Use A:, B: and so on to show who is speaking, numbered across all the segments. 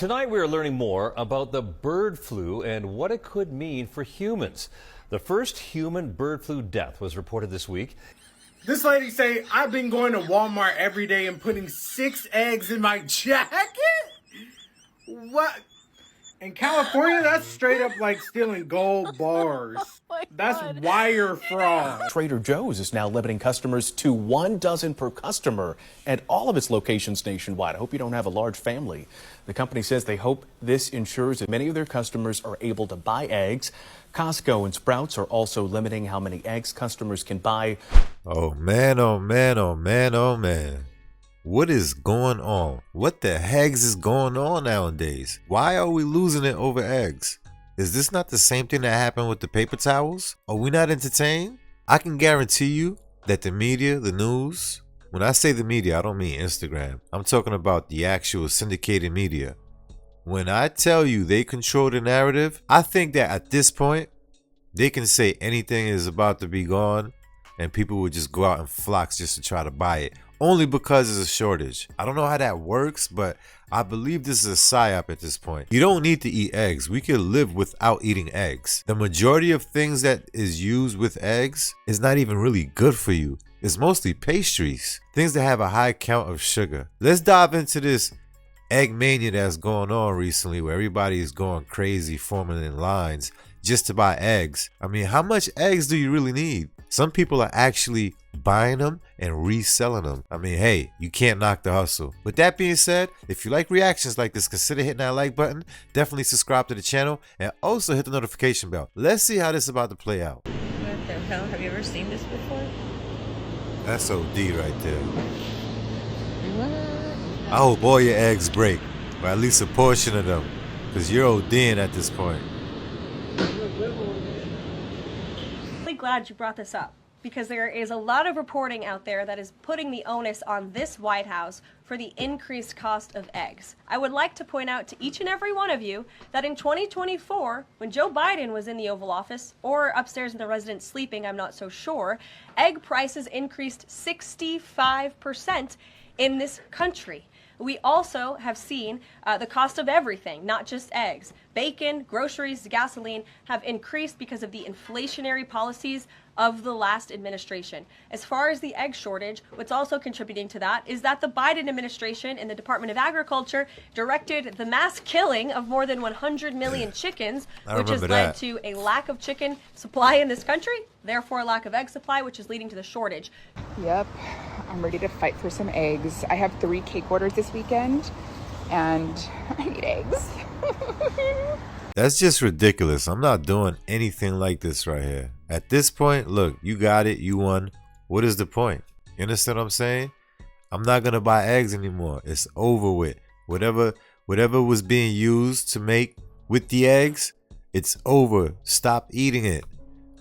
A: Tonight we are learning more about the bird flu and what it could mean for humans. The first human bird flu death was reported this week.
B: This lady say, I've been going to Walmart every day and putting 6 eggs in my jacket? What? In California, that's straight up like stealing gold bars. That's wire fraud.
C: Trader Joe's is now limiting customers to 1 dozen per customer at all of its locations nationwide. I hope you don't have a large family. The company says they hope this ensures that many of their customers are able to buy eggs. Costco and Sprouts are also limiting how many eggs customers can buy.
D: Oh man, oh man, oh man, oh man. What is going on? What the heck is going on nowadays? Why are we losing it over eggs? Is this not the same thing that happened with the paper towels? Are we not entertained? I can guarantee you that the media, the news, when I say the media, I don't mean Instagram. I'm talking about the actual syndicated media. When I tell you they control the narrative, I think that at this point, they can say anything is about to be gone and people will just go out in flocks just to try to buy it. Only because there's a shortage. I don't know how that works, but I believe this is a psyop at this point. You don't need to eat eggs. We could live without eating eggs. The majority of things that is used with eggs is not even really good for you. It's mostly pastries, things that have a high count of sugar. Let's dive into this egg mania that's going on recently where everybody is going crazy, forming in lines just to buy eggs. I mean, how much eggs do you really need? Some people are actually buying them and reselling them. I mean, hey, you can't knock the hustle. With that being said, if you like reactions like this, consider hitting that like button. Definitely subscribe to the channel and also hit the notification bell. Let's see how this is about to play out.
E: What the hell? Have you ever seen this before?
D: That's OD right there.
E: What?
D: I hope all your eggs break, or at least a portion of them, because you're ODing at this point.
F: I'm glad you brought this up because there is a lot of reporting out there that is putting the onus on this White House for the increased cost of eggs. I would like to point out to each and every one of you that in 2024, when Joe Biden was in the Oval Office or upstairs in the residence sleeping, I'm not so sure, egg prices increased 65% in this country. We also have seen the cost of everything, not just eggs. Bacon, groceries, gasoline have increased because of the inflationary policies of the last administration. As far as the egg shortage, what's also contributing to that is that the Biden administration and the Department of Agriculture directed the mass killing of more than 100 million chickens, which has led to a lack of chicken supply in this country, therefore a lack of egg supply, which is leading to the shortage.
G: Yep, I'm ready to fight for some eggs. I have 3 cake orders this weekend, and I need eggs.
D: That's just ridiculous. I'm not doing anything like this right here. At this point, look, you got it. You won. What is the point? You understand what I'm saying? I'm not going to buy eggs anymore. It's over with. Whatever was being used to make with the eggs, it's over. Stop eating it.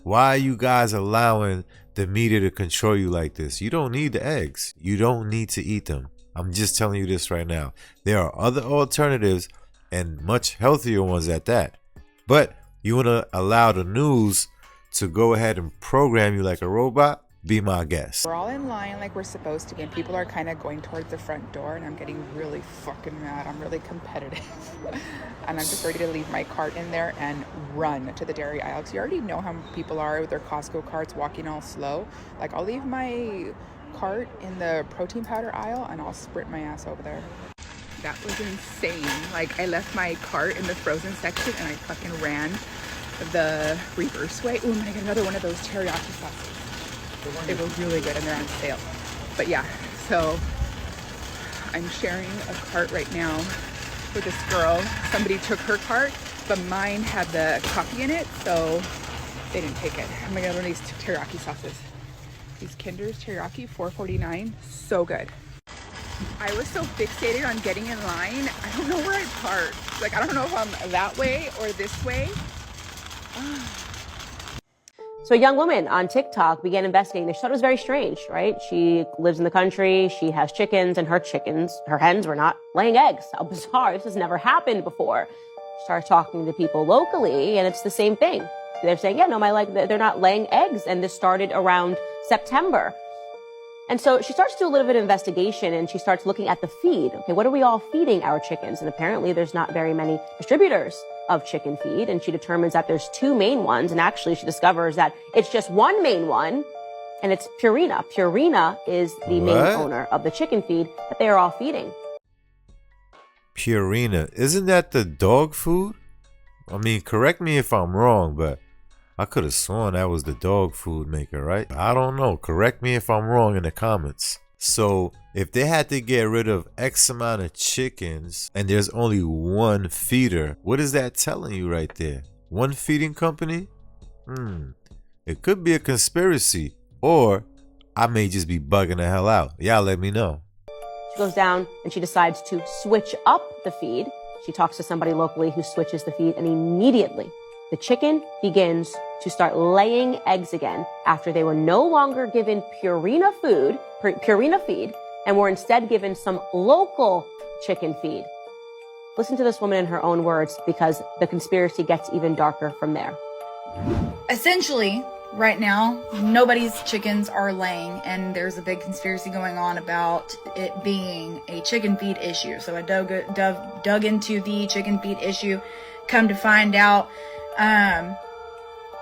D: Why are you guys allowing the media to control you like this? You don't need the eggs. You don't need to eat them. I'm just telling you this right now. There are other alternatives and much healthier ones at that. But you want to allow the news to go ahead and program you like a robot? Be my guest.
G: We're all in line like we're supposed to be, and people are kind of going towards the front door, and I'm getting really fucking mad. I'm really competitive. And I'm just ready to leave my cart in there and run to the dairy aisle. Because you already know how people are with their Costco carts walking all slow. Like, I'll leave my cart in the protein powder aisle, and I'll sprint my ass over there. That was insane. Like, I left my cart in the frozen section and I fucking ran the reverse way. Oh, I'm gonna get another one of those teriyaki sauces. They were really good and they're on sale. But yeah, so I'm sharing a cart right now with this girl. Somebody took her cart, but mine had the coffee in it, so they didn't take it. I'm gonna get one of these teriyaki sauces. These Kinder's teriyaki, $4.49, so good. I was so fixated on getting in line, I don't know where I parked. Like, I don't know if I'm that way or this way.
H: So a young woman on TikTok began investigating. She thought it was very strange, right? She lives in the country, she has chickens, and her hens were not laying eggs. How bizarre. This has never happened before. She started talking to people locally, and it's the same thing. They're saying, yeah, no, they're not laying eggs, and this started around September. And so she starts to do a little bit of investigation and she starts looking at the feed. Okay, what are we all feeding our chickens? And apparently there's not very many distributors of chicken feed. And she determines that there's two main ones. And actually she discovers that it's just one main one, and it's Purina. Purina is the main owner of the chicken feed that they are all feeding.
D: Purina, isn't that the dog food? I mean, correct me if I'm wrong, but I could have sworn that was the dog food maker, right? I don't know. Correct me if I'm wrong in the comments. So if they had to get rid of X amount of chickens and there's only one feeder, what is that telling you right there? One feeding company? It could be a conspiracy, or I may just be bugging the hell out. Y'all let me know.
H: She goes down and she decides to switch up the feed. She talks to somebody locally who switches the feed, and immediately the chicken begins to start laying eggs again after they were no longer given Purina feed, and were instead given some local chicken feed. Listen to this woman in her own words, because the conspiracy gets even darker from there.
I: Essentially, right now, nobody's chickens are laying, and there's a big conspiracy going on about it being a chicken feed issue. So I dug into the chicken feed issue, come to find out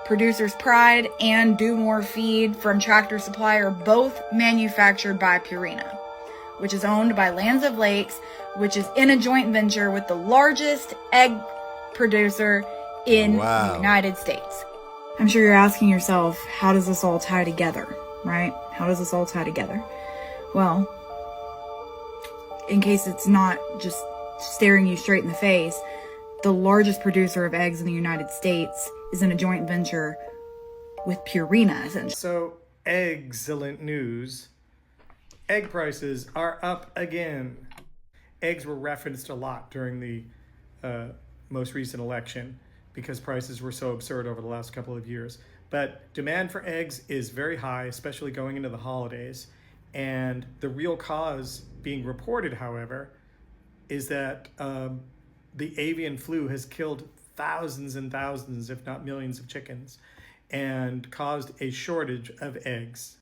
I: Producer's Pride and Do More Feed from Tractor Supply are both manufactured by Purina, which is owned by Lands of Lakes, which is in a joint venture with the largest egg producer in the United States. I'm sure you're asking yourself, how does this all tie together, right? How does this all tie together? Well, in case it's not just staring you straight in the face, the largest producer of eggs in the United States is in a joint venture with Purina, essentially.
B: So, excellent news. Egg prices are up again. Eggs were referenced a lot during the most recent election because prices were so absurd over the last couple of years. But demand for eggs is very high, especially going into the holidays. And the real cause being reported, however, is that the avian flu has killed thousands and thousands, if not millions, of chickens and caused a shortage of eggs.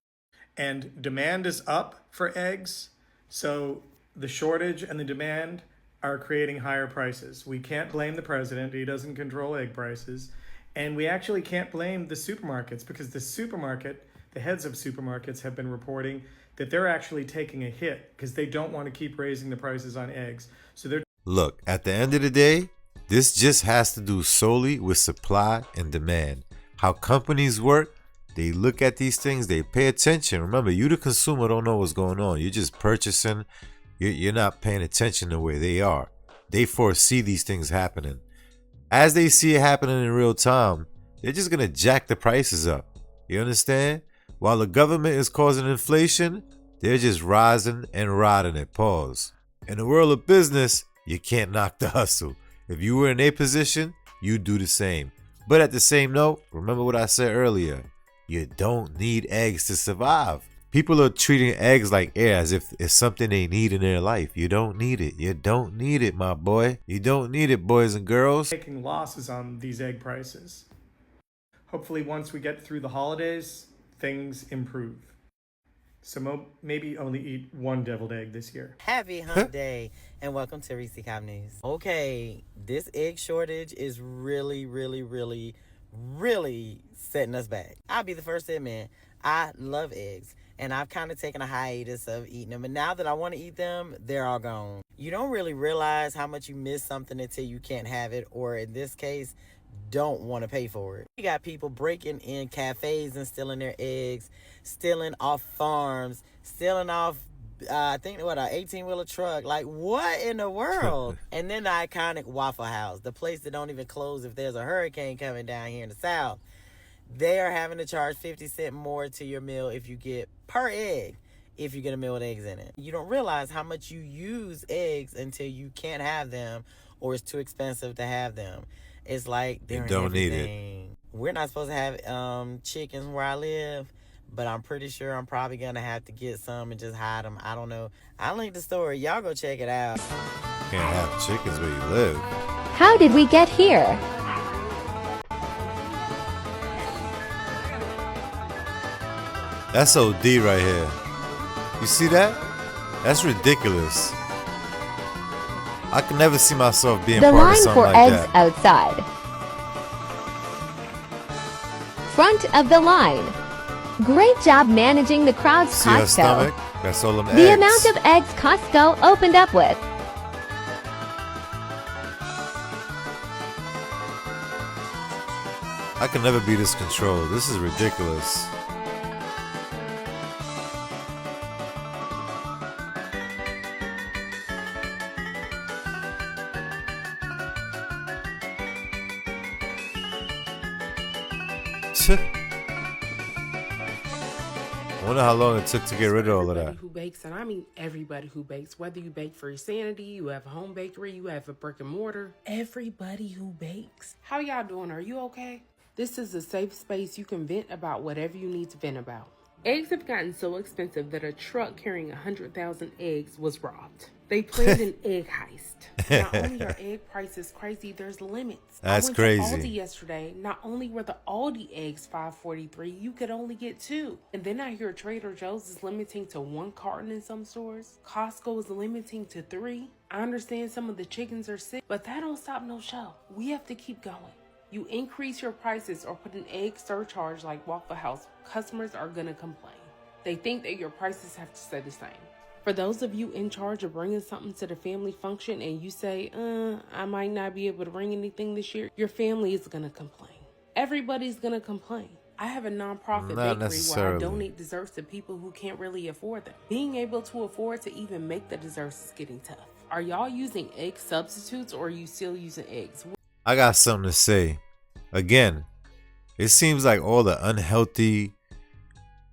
B: And demand is up for eggs, so the shortage and the demand are creating higher prices. We can't blame the president. He doesn't control egg prices. And we actually can't blame the supermarkets, because the heads of supermarkets have been reporting that they're actually taking a hit because they don't want to keep raising the prices on eggs. So they're...
D: Look, at the end of the day, this just has to do solely with supply and demand. How companies work, they look at these things, they pay attention. Remember, you the consumer don't know what's going on. You're just purchasing. You're not paying attention to where they are. They foresee these things happening. As they see it happening in real time, they're just going to jack the prices up. You understand? While the government is causing inflation, they're just rising and riding it. Pause. In the world of business, you can't knock the hustle. If you were in a position, you'd do the same. But at the same note, remember what I said earlier. You don't need eggs to survive. People are treating eggs like air, as if it's something they need in their life. You don't need it. You don't need it, my boy. You don't need it, boys and girls.
B: Taking losses on these egg prices. Hopefully once we get through the holidays, things improve. So maybe only eat one deviled egg this year.
J: Happy Hump Day, and welcome to Reese Cop News. Okay, this egg shortage is really setting us back. I'll be the first to admit, I love eggs, and I've kind of taken a hiatus of eating them, and now that I want to eat them, they're all gone. You don't really realize how much you miss something until you can't have it, or in this case, don't want to pay for it. You got people breaking in cafes and stealing their eggs, stealing off farms, stealing off I think an 18-wheeler truck. Like, what in the world? And then the iconic Waffle House, the place that don't even close if there's a hurricane coming down here in the South. They are having to charge 50 cents more to your meal if you get per egg, if you get a meal with eggs in it. You don't realize how much you use eggs until you can't have them or it's too expensive to have them. It's like they're in
D: don't need
J: everything.
D: it.
J: We're not supposed to have chickens where I live, but I'm pretty sure I'm probably going to have to get some and just hide them. I don't know. I'll link the story. Y'all go check it out.
D: Can't have chickens where you live.
K: How did we get here?
D: That's OD right here. You see that? That's ridiculous. I can never see myself being
K: The
D: part of
K: line
D: something
K: for
D: like
K: eggs
D: that.
K: outside. Front of the line. Great job managing the crowd's
D: See her
K: Costco.
D: stomach? That's all them
K: The
D: eggs.
K: amount of eggs Costco opened up with.
D: I can never be this controlled. This is ridiculous. I wonder how long it took to get rid of all of that.
L: Everybody who bakes, and I mean everybody who bakes, whether you bake for your sanity, you have a home bakery, you have a brick and mortar, everybody who bakes. How y'all doing? Are you okay? This is a safe space you can vent about whatever you need to vent about. Eggs have gotten so expensive that a truck carrying 100,000 eggs was robbed. They planned an egg heist. Not only are egg prices crazy, there's limits.
D: That's
L: I went
D: crazy.
L: to Aldi yesterday. Not only were the Aldi eggs $5.43, you could only get 2. And then I hear Trader Joe's is limiting to 1 carton in some stores. Costco is limiting to 3. I understand some of the chickens are sick, but that don't stop no show. We have to keep going. You increase your prices or put an egg surcharge like Waffle House, customers are gonna complain. They think that your prices have to stay the same. For those of you in charge of bringing something to the family function and you say, I might not be able to bring anything this year, your family is gonna complain. Everybody's gonna complain. I have a nonprofit
D: Not
L: bakery where I
D: necessarily.
L: donate desserts to people who can't really afford them. Being able to afford to even make the desserts is getting tough. Are y'all using egg substitutes or are you still using eggs?
D: I got something to say. Again, it seems like all the unhealthy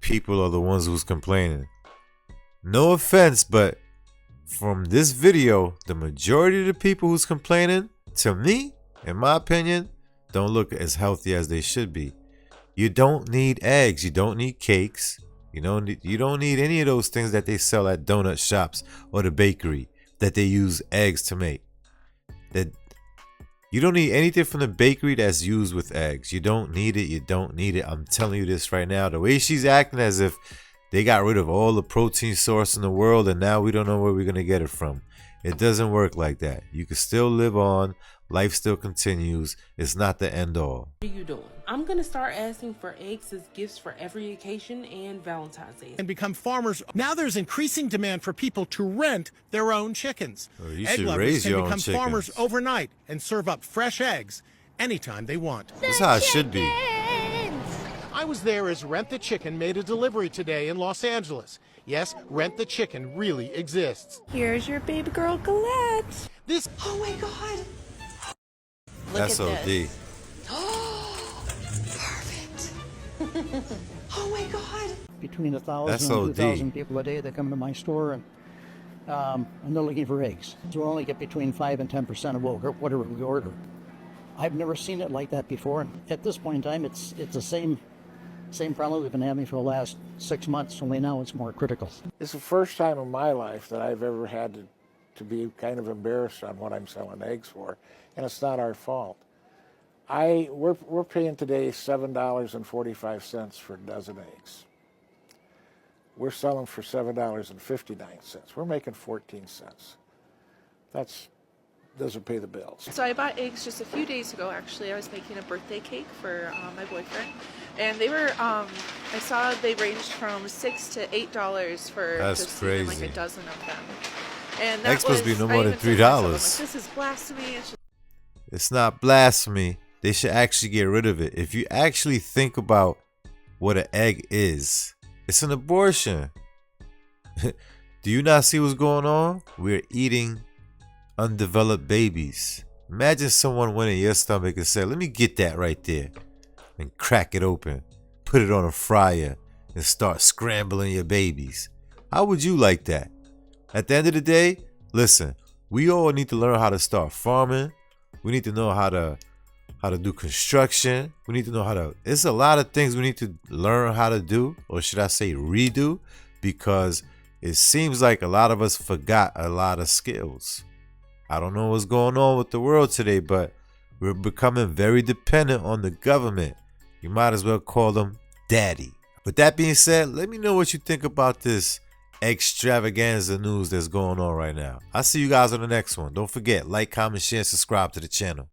D: people are the ones who's complaining. No offense, but from this video, the majority of the people who's complaining, to me, in my opinion, don't look as healthy as they should be. You don't need eggs. You don't need cakes. You don't need any of those things that they sell at donut shops or the bakery that they use eggs to make. You don't need anything from the bakery that's used with eggs. You don't need it. You don't need it. I'm telling you this right now. The way she's acting as if they got rid of all the protein source in the world and now we don't know where we're going to get it from. It doesn't work like that. You can still live on. Life still continues. It's not the end all.
L: What are you doing? I'm going to start asking for eggs as gifts for every occasion and Valentine's Day.
M: And become farmers. Now there's increasing demand for people to rent their own chickens.
D: You
M: Egg
D: should
M: lovers
D: raise
M: can
D: your own
M: become
D: chickens.
M: farmers overnight and serve up fresh eggs anytime they want.
D: This is how it should be.
M: I was there as Rent the Chicken made a delivery today in Los Angeles. Yes, Rent the Chicken really exists.
E: Here's your baby girl Colette.
M: This.
E: Oh my god.
D: That's OD.
E: Perfect. Oh my god.
N: Between 1,000
D: That's
N: and
D: OD.
N: 2,000 people a day that come to my store and they're looking for eggs. So we only get between 5 and 10% of whatever we order. I've never seen it like that before. And at this point in time, it's the same problem we've been having for the last 6 months, only now it's more critical.
O: It's the first time in my life that I've ever had to be kind of embarrassed on what I'm selling eggs for, and it's not our fault. We're paying today $7.45 for a dozen eggs. We're selling for $7.59. We're making 14 cents. That doesn't pay the bills.
P: So I bought eggs just a few days ago. Actually, I was making a birthday cake for my boyfriend, and they were. I saw they ranged from $6 to $8 for
D: That's
P: just even, like
D: crazy.
P: a dozen of them. And that
D: Eggs supposed to
P: was,
D: be no
P: I
D: more than
P: even told myself, I'm
D: $3.
P: like, this is blasphemy.
D: It's not blasphemy. They should actually get rid of it. If you actually think about what an egg is, it's an abortion. Do you not see what's going on? We're eating undeveloped babies. Imagine someone went in your stomach and said, let me get that right there, and crack it open, put it on a fryer, and start scrambling your babies. How would you like that? At the end of the day, listen, we all need to learn how to start farming. We need to know how to do construction. We need to know how to, it's a lot of things we need to learn how to do, or should I say redo, because it seems like a lot of us forgot a lot of skills. I don't know what's going on with the world today, but we're becoming very dependent on the government. You might as well call them daddy. With that being said, let me know what you think about this extravaganza news that's going on right now. I'll see you guys on the next one. Don't forget, like, comment, share, subscribe to the channel.